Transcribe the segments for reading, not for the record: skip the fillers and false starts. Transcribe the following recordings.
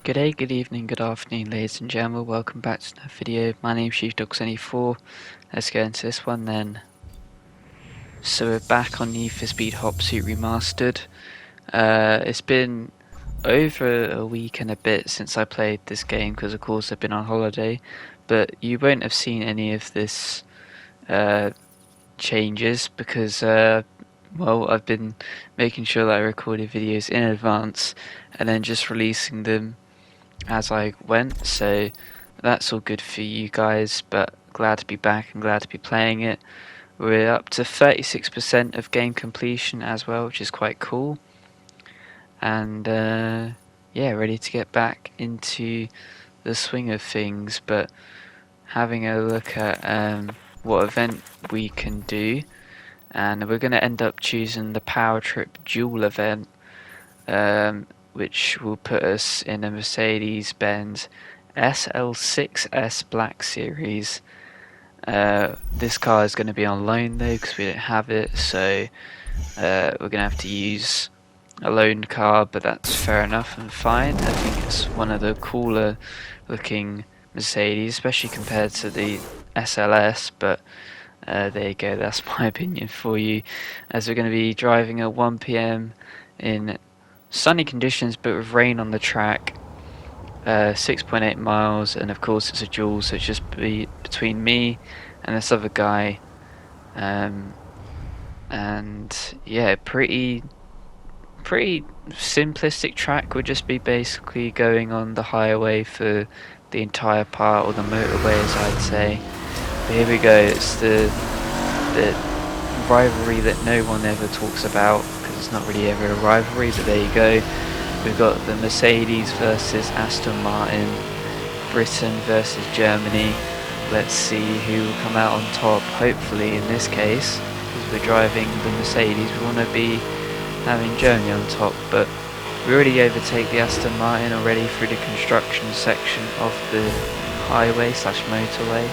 Good day, good evening, good afternoon, ladies and gentlemen. Welcome back to another video. My name's Sheepdog74. Let's get into this one then. So we're back on NFS Hot Pursuit Remastered. It's been over a week and a bit since I played this game because of course I've been on holiday. But you won't have seen any of this changes because well, I've been making sure that I recorded videos in advance and then just releasing them as I went, so that's all good for you guys, but glad to be back and glad to be playing it. We're up to 36% of game completion as well, which is quite cool, and yeah, ready to get back into the swing of things. But having a look at what event we can do, and we're going to end up choosing the Power Trip Duel event, which will put us in a Mercedes-Benz SL6S Black Series. This car is going to be on loan though because we don't have it, so we're going to have to use a loaned car, but that's fair enough and fine. I think it's one of the cooler looking Mercedes, especially compared to the SLS, but there you go, that's my opinion for you, as we're going to be driving at 1 PM in sunny conditions but with rain on the track. 6.8 miles, and of course it's a duel, so it's just between me and this other guy, and yeah, pretty simplistic track. Would just be basically going on the highway for the entire part, or the motorway as I'd say. But here we go, it's the rivalry that no one ever talks about because it's not really ever a rivalry, but there you go. We've got the Mercedes versus Aston Martin, Britain versus Germany. Let's see who will come out on top. Hopefully in this case, because we're driving the Mercedes, we want to be having Germany on top, but we already overtake the Aston Martin already through the construction section of the highway slash motorway.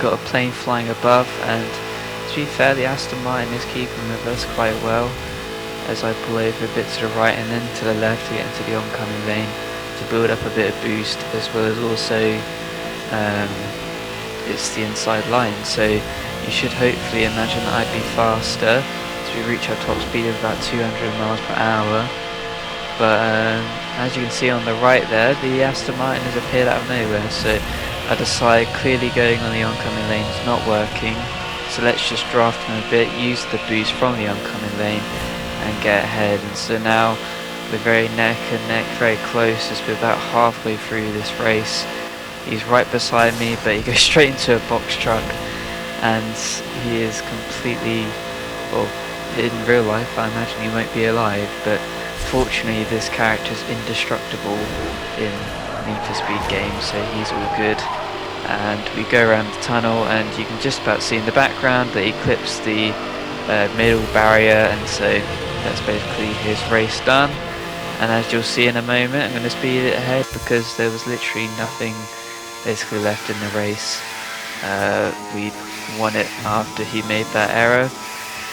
Got a plane flying above, and to be fair, the Aston Martin is keeping with us quite well as I pull over a bit to the right and then to the left to get into the oncoming lane to build up a bit of boost, as well as also it's the inside line, so you should hopefully imagine that I'd be faster as we reach our top speed of about 200 miles per hour. But as you can see on the right there, the Aston Martin has appeared out of nowhere, so I decide clearly going on the oncoming lane is not working, so let's just draft him a bit, use the boost from the oncoming lane and get ahead. And so now we're very neck and neck, very close as we're about halfway through this race. He's right beside me, but he goes straight into a box truck, and he is completely, well, in real life I imagine he won't be alive, but fortunately this character is indestructible in Need for Speed games, so he's all good. And we go around the tunnel, and you can just about see in the background that he clips the middle barrier, and so that's basically his race done. And as you'll see in a moment, I'm going to speed it ahead because there was literally nothing basically left in the race. We won it after he made that error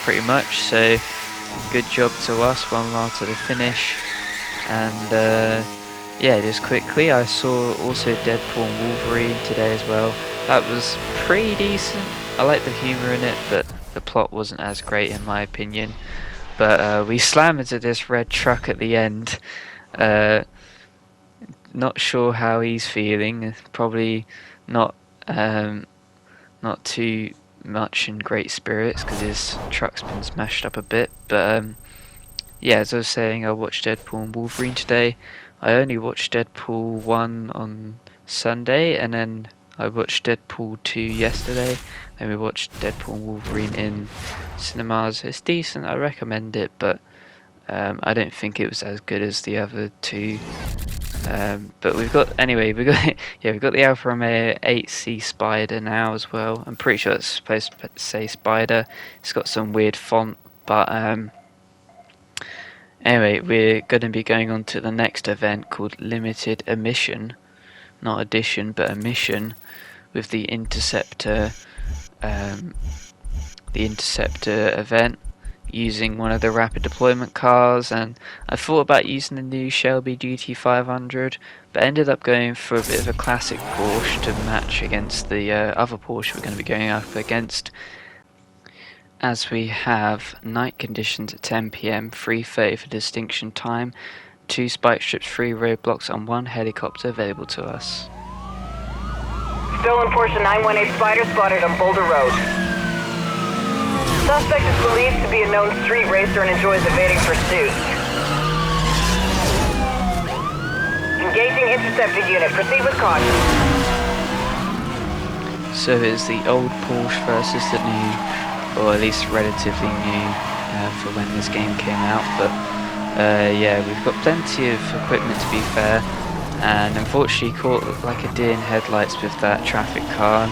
pretty much, so good job to us, 1 mile to the finish. And yeah, just quickly, I saw also Deadpool and Wolverine today as well. That was pretty decent. I like the humour in it, but the plot wasn't as great in my opinion. But we slammed into this red truck at the end. Not sure how he's feeling. Probably not not too much in great spirits because his truck's been smashed up a bit. But yeah, as I was saying, I watched Deadpool and Wolverine today. I only watched Deadpool 1 on Sunday, and then I watched Deadpool 2 yesterday. Then we watched Deadpool and Wolverine in cinemas. It's decent, I recommend it, but I don't think it was as good as the other two. But we've got, anyway, yeah, we've got the Alfa Romeo 8C Spider now as well. I'm pretty sure it's supposed to say Spider. It's got some weird font, but anyway, we're going to be going on to the next event called Limited Emission, not Edition, but Emission, with the Interceptor event. using one of the rapid deployment cars, and I thought about using the new Shelby GT500, but ended up going for a bit of a classic Porsche to match against the other Porsche we're going to be going up against, as we have night conditions at 10 PM, 3:30 for distinction time, 2 spike strips, 3 roadblocks and 1 helicopter available to us. Stolen Porsche 918 Spider spotted on Boulder Road. Suspect is believed to be a known street racer and enjoys evading pursuit. Engaging interceptor unit. Proceed with caution. So it's the old Porsche versus the new, or at least relatively new for when this game came out. But yeah, we've got plenty of equipment to be fair, and unfortunately caught like a deer in headlights with that traffic car.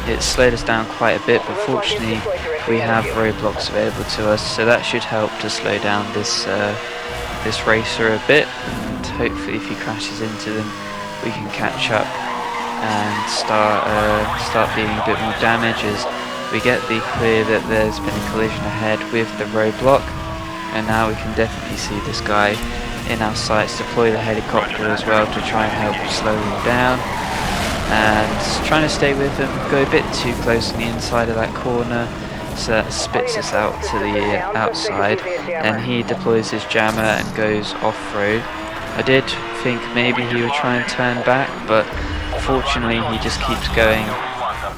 It slowed us down quite a bit, but fortunately we have roadblocks available to us, so that should help to slow down this this racer a bit, and hopefully if he crashes into them we can catch up and start dealing a bit more damage as we get the clear that there's been a collision ahead with the roadblock, and now we can definitely see this guy in our sights. Deploy the helicopter as well to try and help slow him down, and trying to stay with him, go a bit too close on the inside of that corner so that spits us out to the outside, and he deploys his jammer and goes off-road. I did think maybe he would try and turn back, but fortunately he just keeps going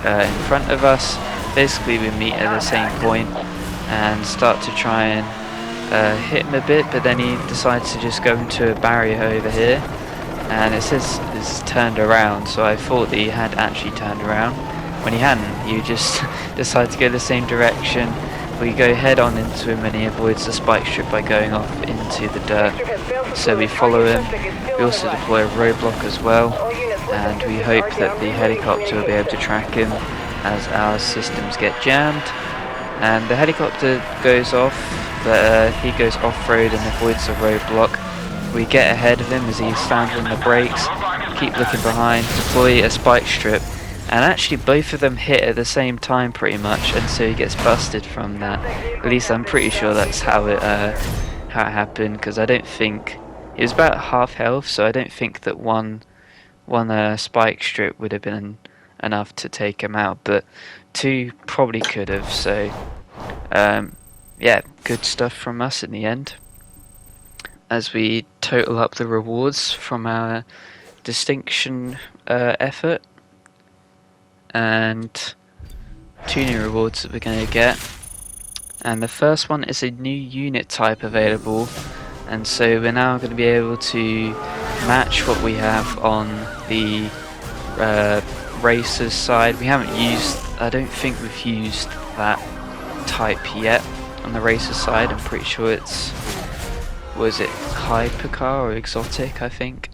in front of us. Basically we meet at the same point and start to try and hit him a bit, but then he decides to just go into a barrier over here, and it says it's turned around, so I thought that he had actually turned around. When he hadn't, he just decided to go the same direction. We go head on into him and he avoids the spike strip by going off into the dirt. So we follow him. We also deploy a roadblock as well, and we hope that the helicopter will be able to track him as our systems get jammed. And the helicopter goes off, but he goes off-road and avoids the roadblock. We get ahead of him as he slams on the brakes, keep looking behind, deploy a spike strip, and actually both of them hit at the same time pretty much, and so he gets busted from that. At least I'm pretty sure that's how it happened, because I don't think it was about half health, so I don't think that one spike strip would have been enough to take him out, but 2 probably could have. So yeah, good stuff from us in the end as we total up the rewards from our distinction effort. And 2 new rewards that we're going to get, and the first one is a new unit type available, and so we're now going to be able to match what we have on the racers side. We haven't used, I don't think we've used that type yet on the racers side. I'm pretty sure it's, was it hypercar or exotic, I think,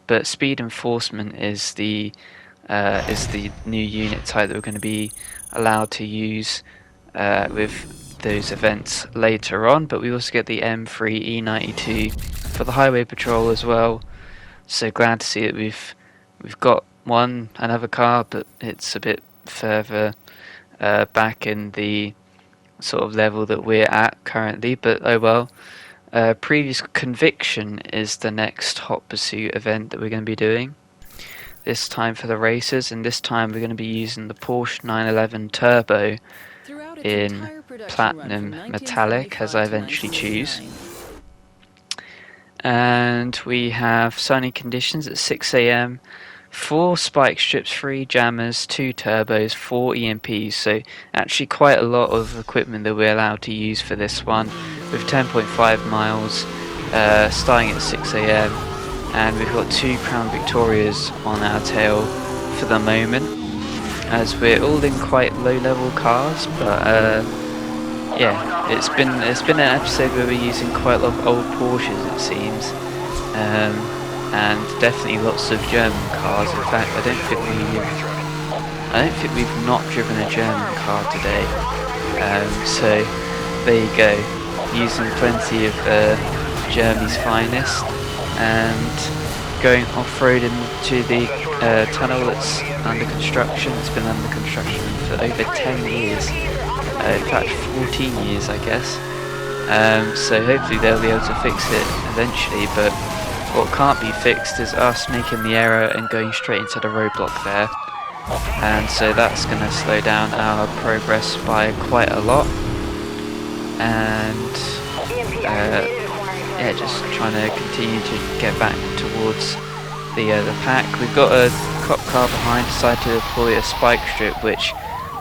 but speed enforcement is the new unit type that we're going to be allowed to use with those events later on. But we also get the M3 E92 for the highway patrol as well. So glad to see that we've got another car, but it's a bit further back in the sort of level that we're at currently. But oh well. Previous Conviction is the next Hot Pursuit event that we're going to be doing. This time for the racers, and this time we're going to be using the Porsche 911 Turbo in Platinum Metallic, as I eventually choose. And we have sunny conditions at 6 AM, 4 spike strips, 3 jammers, 2 turbos, 4 EMPs, so actually quite a lot of equipment that we're allowed to use for this one, with 10.5 miles starting at 6 AM. And we've got 2 Crown Victorias on our tail for the moment, as we're all in quite low level cars, but yeah, it's been an episode where we're using quite a lot of old Porsches, it seems, and definitely lots of German cars. In fact, I don't think we've not driven a German car today, so there you go, using plenty of Germany's finest, and going off-road into the tunnel that's under construction. It's been under construction for over 10 years, in fact 14 years I guess, So hopefully they'll be able to fix it eventually, but what can't be fixed is us making the error and going straight into the roadblock there. And so that's going to slow down our progress by quite a lot. And yeah, just trying to continue to get back towards the pack. We've got a cop car behind, decided to deploy a spike strip, which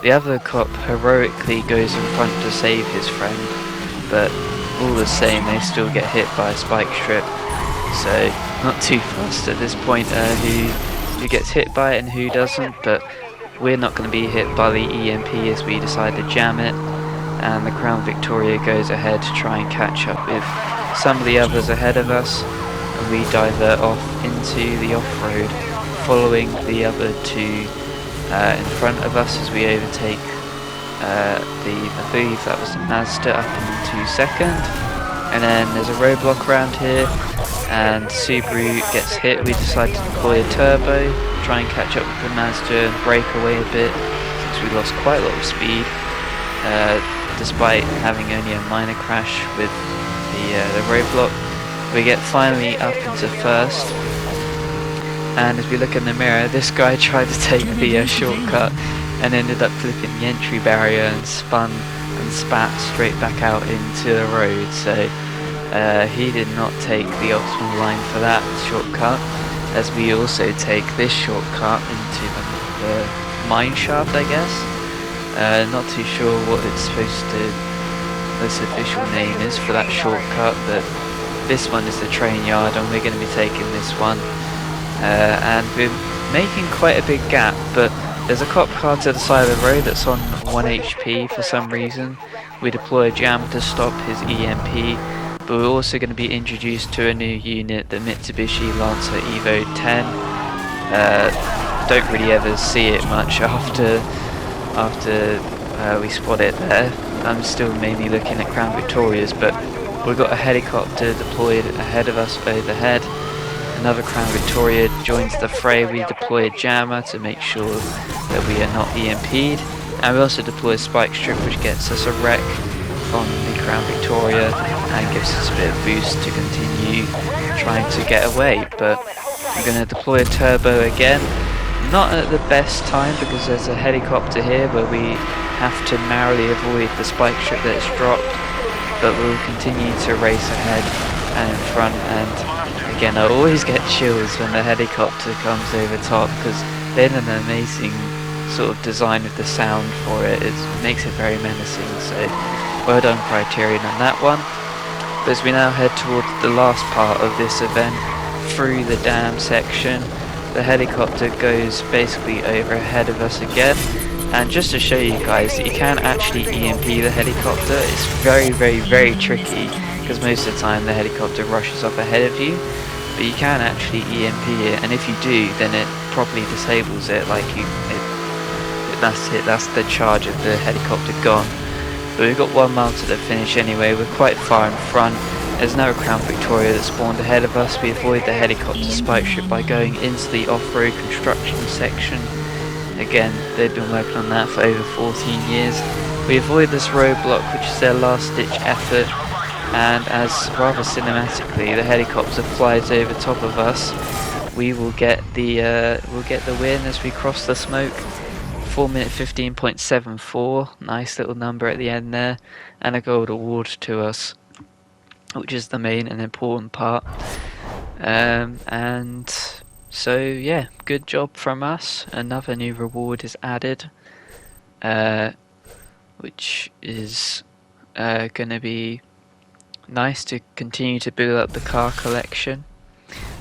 the other cop heroically goes in front to save his friend, but all the same they still get hit by a spike strip. So not too fast at this point who gets hit by it and who doesn't, but we're not going to be hit by the EMP as we decide to jam it, and the Crown Victoria goes ahead to try and catch up with some of the others ahead of us, and we divert off into the off-road, following the other two in front of us as we overtake I believe that was the Mazda up into second. And then there's a roadblock around here, and Subaru gets hit. We decide to deploy a turbo, try and catch up with the Mazda and break away a bit, since we lost quite a lot of speed, despite having only a minor crash with the roadblock. We get finally up into first, and as we look in the mirror, this guy tried to take the shortcut and ended up flipping the entry barrier and spun and spat straight back out into the road. So he did not take the optimal line for that shortcut, as we also take this shortcut into the mine shaft, I guess. Not too sure what it's supposed to, this official name is for that shortcut, but this one is the train yard and we're going to be taking this one. And we're making quite a big gap, but there's a cop car to the side of the road that's on 1 HP for some reason. We deploy a jam to stop his EMP, but we're also going to be introduced to a new unit, the Mitsubishi Lancer Evo 10. Don't really ever see it much after we spot it there. I'm still mainly looking at Crown Victorias, but we've got a helicopter deployed ahead of us overhead. Another Crown Victoria joins the fray. We deploy a jammer to make sure that we are not EMP'd, and we also deploy a spike strip which gets us a wreck on the Crown Victoria and gives us a bit of boost to continue trying to get away. But I'm going to deploy a turbo again, not at the best time because there's a helicopter here where we have to narrowly avoid the spike strip that is dropped, but we'll continue to race ahead and in front. And again, I always get chills when the helicopter comes over top, because they did an amazing sort of design of the sound for it. It makes it very menacing, so well done Criterion on that one. But as we now head towards the last part of this event, through the dam section, the helicopter goes basically over ahead of us again. And just to show you guys, you can actually EMP the helicopter. It's very, very, very tricky, because most of the time the helicopter rushes up ahead of you, but you can actually EMP it, and if you do, then it properly disables it, like that's it, that's the charge of the helicopter gone. But we've got 1 mile to the finish anyway, we're quite far in front. There's no Crown Victoria that spawned ahead of us. We avoid the helicopter spike strip by going into the off-road construction section. Again, they've been working on that for over 14 years. We avoid this roadblock, which is their last ditch effort, and as rather cinematically the helicopter flies over top of us, we will get the win as we cross the smoke. 4-minute 15.74, nice little number at the end there, and a gold award to us, which is the main and important part. And so yeah, good job from us. Another new reward is added, which is going to be nice to continue to build up the car collection.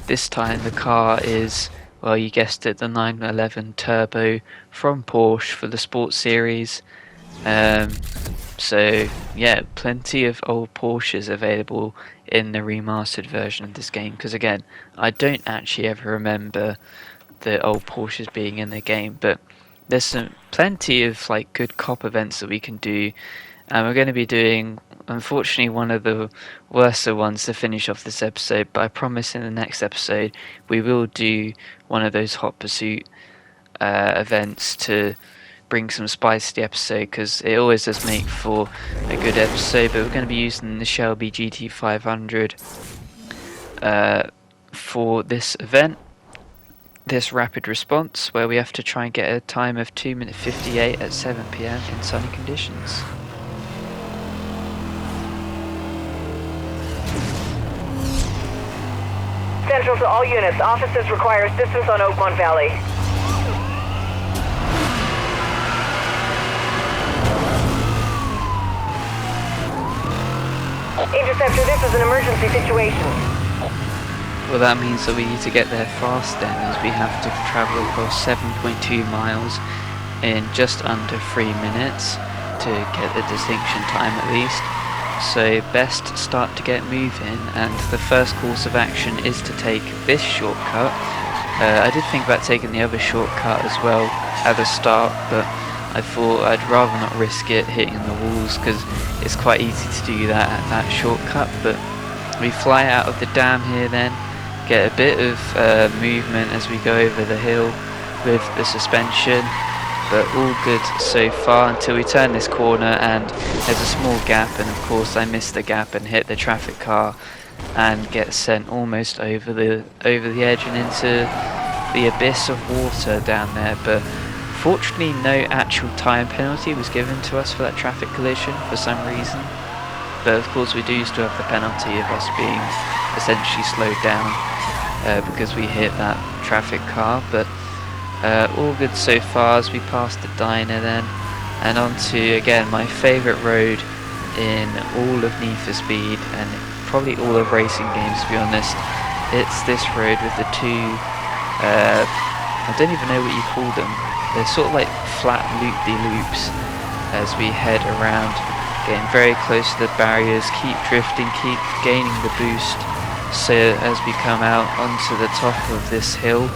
This time the car is, well, you guessed it, the 911 Turbo from Porsche for the Sports Series. So yeah, plenty of old Porsches available in the remastered version of this game, because again, I don't actually ever remember the old Porsches being in the game, but there's plenty of like good cop events that we can do, and we're going to be doing, unfortunately, one of the worser ones to finish off this episode, but I promise in the next episode we will do one of those Hot Pursuit events to bring some spice to the episode, because it always does make for a good episode. But we're going to be using the Shelby GT500 for this event, this rapid response, where we have to try and get a time of 2 minute 58 at 7 PM in sunny conditions. Central to all units. Officers require assistance on Oakmont Valley. Interceptor, this is an emergency situation. Well, that means that we need to get there fast then, as we have to travel across 7.2 miles in just under 3 minutes to get the distinction time at least. So best start to get moving, and the first course of action is to take this shortcut. I did think about taking the other shortcut as well at the start, but I thought I'd rather not risk it hitting the walls, because it's quite easy to do that at that shortcut. But we fly out of the dam here then, get a bit of movement as we go over the hill with the suspension, but all good so far until we turn this corner and there's a small gap, and of course I missed the gap and hit the traffic car and get sent almost over the edge and into the abyss of water down there. But fortunately no actual time penalty was given to us for that traffic collision for some reason, but of course we do still have the penalty of us being essentially slowed down because we hit that traffic car. But all good so far as we pass the diner then, and onto again my favourite road in all of Need for Speed and probably all of racing games, to be honest. It's this road with the two, I don't even know what you call them, they're sort of like flat loop-de-loops as we head around, getting very close to the barriers, keep drifting, keep gaining the boost, so as we come out onto the top of this hill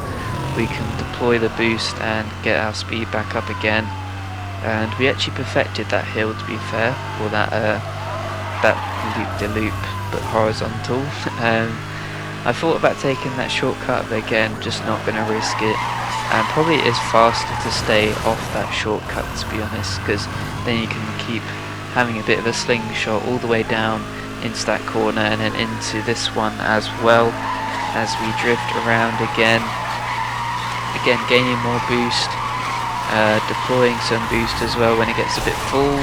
we can deploy the boost and get our speed back up again. And we actually perfected that hill, to be fair, or that loop-de-loop but horizontal. I thought about taking that shortcut, but again just not going to risk it, and probably it is faster to stay off that shortcut, to be honest, because then you can keep having a bit of a slingshot all the way down into that corner and then into this one as well as we drift around again gaining more boost, deploying some boost as well when it gets a bit full.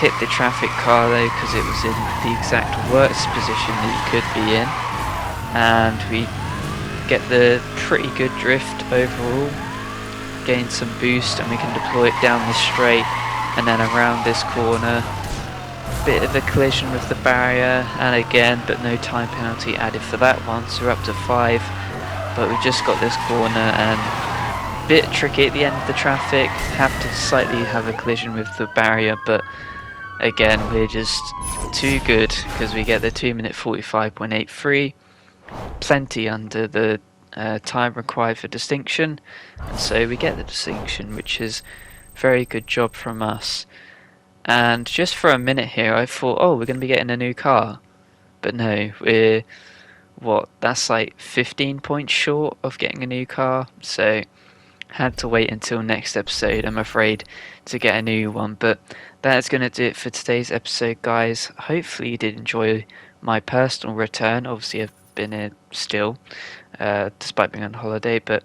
Hit the traffic car though, because it was in the exact worst position that you could be in, and we get the pretty good drift overall, gain some boost, and we can deploy it down the straight and then around this corner. Bit of a collision with the barrier, and again, but no time penalty added for that one, so we're up to 5. But we just got this corner and a bit tricky at the end of the traffic, have to slightly have a collision with the barrier, but again we're just too good because we get the 2 minute 45.83, plenty under the time required for distinction, and so we get the distinction, which is very good job from us. And just for a minute here I thought, oh, we're going to be getting a new car, but no, we're that's like 15 points short of getting a new car, so had to wait until next episode, I'm afraid, to get a new one. But that's going to do it for today's episode, guys. Hopefully you did enjoy my personal return. Obviously I've been here still, despite being on holiday, but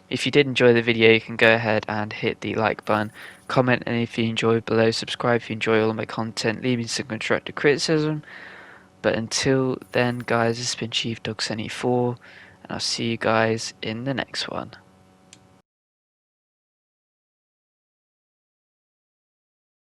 if you did enjoy the video, you can go ahead and hit the like button, comment any if you enjoyed below, subscribe if you enjoy all of my content, leave me some constructive criticism. But until then, guys, this has been Chief Dog 74, and I'll see you guys in the next one.